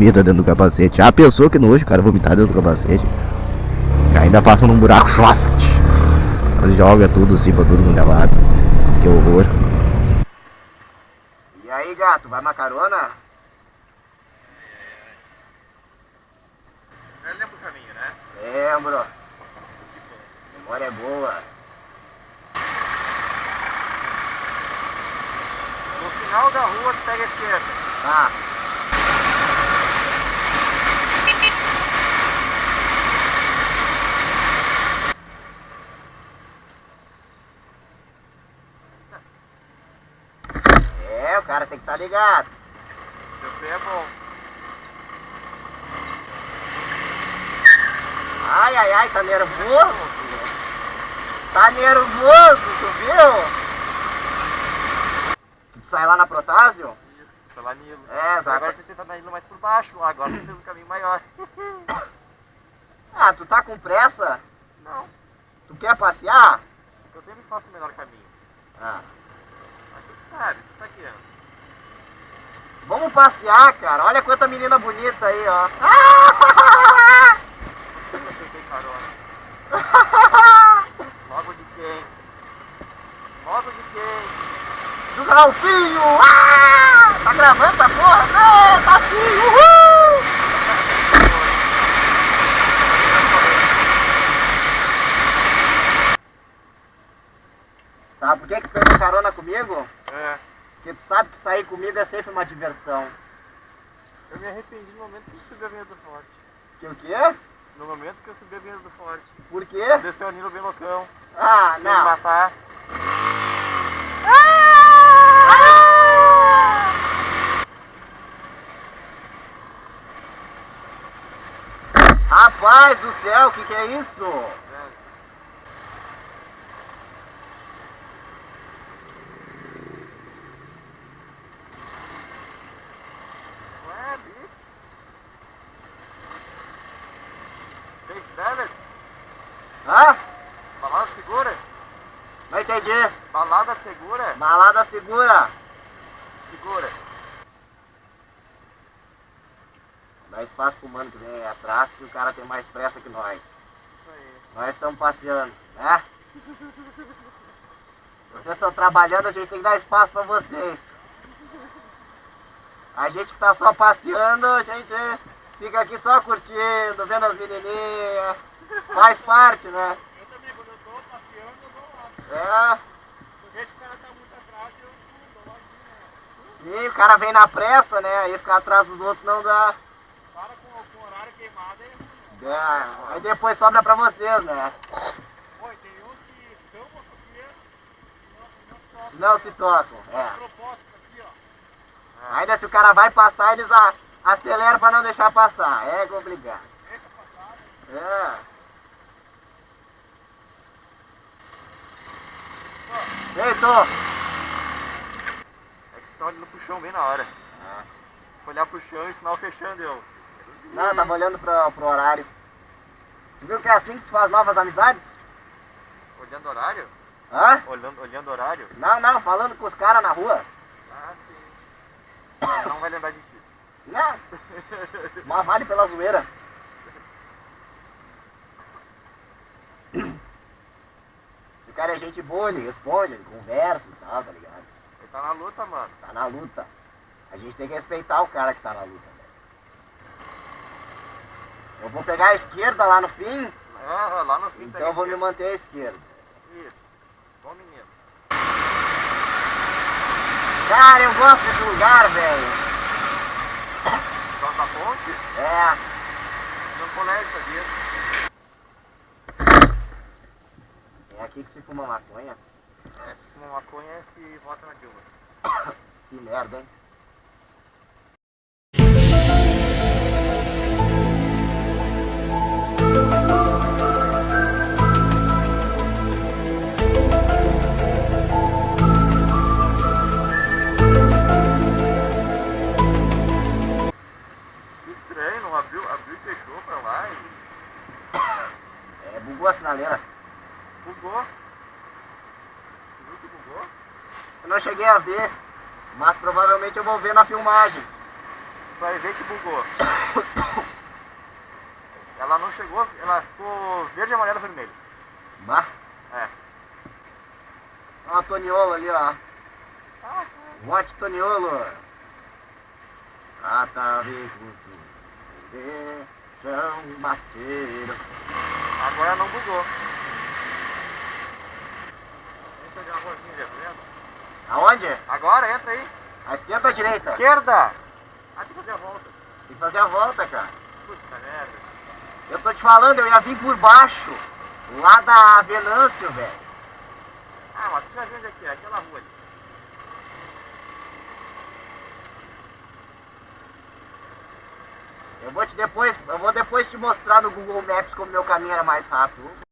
vomita dentro do capacete. Já pensou que nojo, cara, vomitar dentro do capacete? Ainda passa num buraco soft. Joga tudo assim pra tudo quanto é lado. Que horror. E aí, gato, vai uma carona? Lembra o caminho, né? Lembro. Memória é boa. No final da rua, tu pega a esquerda. Tá. O cara tem que estar ligado. Seu pé é bom. Ai, ai, ai, tá nervoso? Tá nervoso, tu viu? Tu sai lá na Protásio? Isso, tá lá Nilo. Exato. Agora você tá indo mais por baixo, agora você fez um caminho maior. Ah, tu tá com pressa? Não, Tu quer passear? eu sempre faço o melhor caminho. Ah. Mas tu sabe, tu tá guiando. Vamos passear, cara. Olha quanta menina bonita aí, ó. Você tem carona. Logo de quem? Logo de quem? Do Ralfinho! Ah! Tá gravando essa porra? Não, tá sim! Uhul! Sabe por que tu pegou carona comigo? É. Porque tu sabe que sair comigo é sempre uma diversão. Eu me arrependi no momento que eu subi a Avenida do Forte. Que o quê? No momento que eu subi a Avenida do Forte. Por quê? Desceu o Nilo bem loucão. Ah, Quer me não. matar. Rapaz do céu, o que é isso? Ué, bicho. Tem velho? Hã? Balada segura? Não entendi. Balada segura? Balada segura. Segura. Dá espaço pro mano que vem aí atrás, que o cara tem mais pressa que nós. Isso aí. Nós estamos passeando, né? Vocês estão trabalhando, a gente tem que dar espaço pra vocês. A gente que tá só passeando, a gente fica aqui só curtindo, vendo as menininhas. Faz parte, né? Eu também, quando eu tô passeando, eu dou lá. É. Do jeito que o cara tá muito atrás, eu dou lá. E o cara vem na pressa, né? Aí ficar atrás dos outros não dá. Para com o horário queimado aí. É. Aí depois sobra pra vocês, né? Oi, tem uns que estão porque Não se tocam. É. propósito aqui, ó. Ainda se o cara vai passar, eles aceleram pra não deixar passar. É complicado. Deixa passar. É. Ei, tô. É que estão olhando pro chão bem na hora. Olhar pro chão e o sinal fechando, eu. Não, eu tava olhando pro horário. Tu viu que é assim que se faz novas amizades? Olhando horário? Hã? Olhando horário? Não, falando com os caras na rua. Ah, sim. Não vai lembrar de ti. Não. Mas vale pela zoeira. Se o cara é gente boa, ele responde, ele conversa e tal, tá ligado? Ele tá na luta, mano. Tá na luta. A gente tem que respeitar o cara que tá na luta, né? Eu vou pegar a esquerda lá no fim, Ah, lá no fim então eu vou me manter à esquerda. Isso. Bom menino. Cara, eu gosto desse lugar, velho. Só da ponte? É. Não colégio, sabia? É aqui que se fuma maconha. É, se fuma maconha, se vota na Dilma. Que merda, hein? Que estranho, não abriu e fechou pra lá e É, bugou a sinaleira. bugou. Tu viu que bugou? Eu não cheguei a ver, mas provavelmente eu vou ver na filmagem. Vai ver que bugou. chegou, ela ficou verde, amarelo e vermelho. Bah. É. Ó, o Toniolo ali, ó. Vote Toniolo. Catavicos deixam bater. Agora não bugou. Vem pegar uma rosinha ali, tá vendo? Aonde? Agora entra aí. À esquerda ou à direita? Esquerda! Tem que fazer a volta. Tem que fazer a volta, cara. Puta merda. Eu tô te falando, eu ia vir por baixo. Lá da Venâncio, velho. Ah, mas tu já viu onde é que é? Aquela rua ali. Eu vou depois te mostrar no Google Maps como meu caminho era mais rápido.